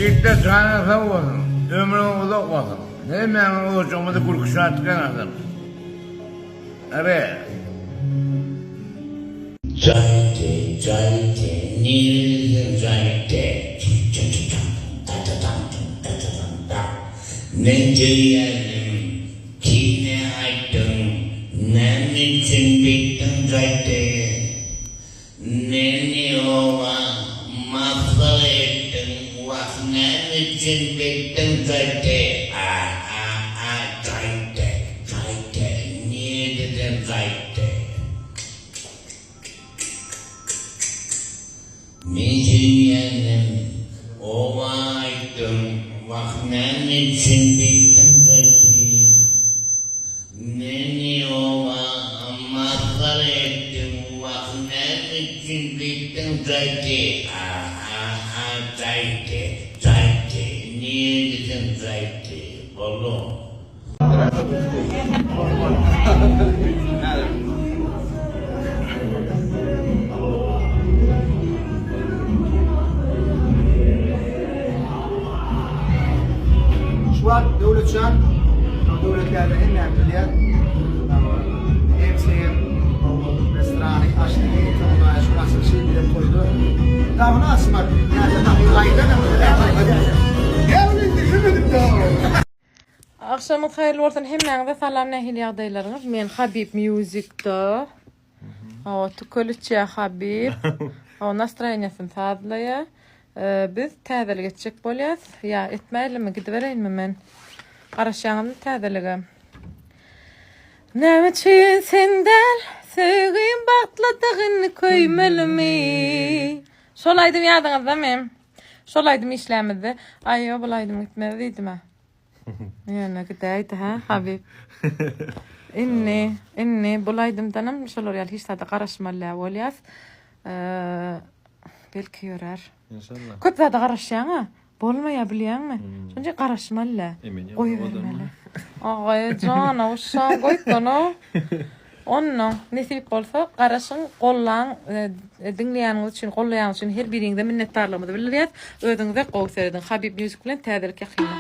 Yiğitte sana sağ olsun. Ömrün uzak olsun. Ne men o çoğumuzu kurkuşatken adam. Evet. Zayte, nilden zayte. Ne diyelim, kine aydın, ne için bittin zayte. Ne ova, masal ettin, vah ne için bittin zayte. Zayte, nilden zayte. Mijiyenim ovaydım vahnen için bittim zati. Neni ova mazhar ettim vahnen için bittim zati. Zati, niye dedim zati? Oğlum. Şu an devletçan, devletlerde en önemli hemşehrim, restoranı açtı, ona şu nasıl şey bile koydu. Daha ne asmak? Yani ayda ne böyle? Evli düşünmedim daha. Akşamı hayırlı olsun. Hemmeňize salam nähili ýagdaýlaryňyz. Men Habib Music'da. O tukulçya Habib. O nastroýenýasyn taýlaýa. Biz täzelik etjek bolýas. Ya etmäýlimi gidibereýinmi men? Garaşýaňymy täzelige. Näme üçin sendel söýgün batladygyny köýmelimi? Şolaýdym ýadyňyzda men. Şolaýdym işlämizde. Aýo bulaýdym gitmezdiýdim. Yani gideydi ha Habib. inni bulaydım danam şolar ýaly hiç taýda garaşmaly bolýas. Belki ýörer. İnşallah. Köp zada garaşýaňa bolmaýa bilýärmi? Şonja garaşmaly. Goýbermeli. Agay jana uşa goýdana. Onno nesip bolsa garaşyň gollaň dinleýäniňiz üçin, gollaýaňyz üçin her biriňize minnetdarlygymyzy bildirýäs. Özüňize gowy seredin. Habib Music bilen täzelik ýakyn.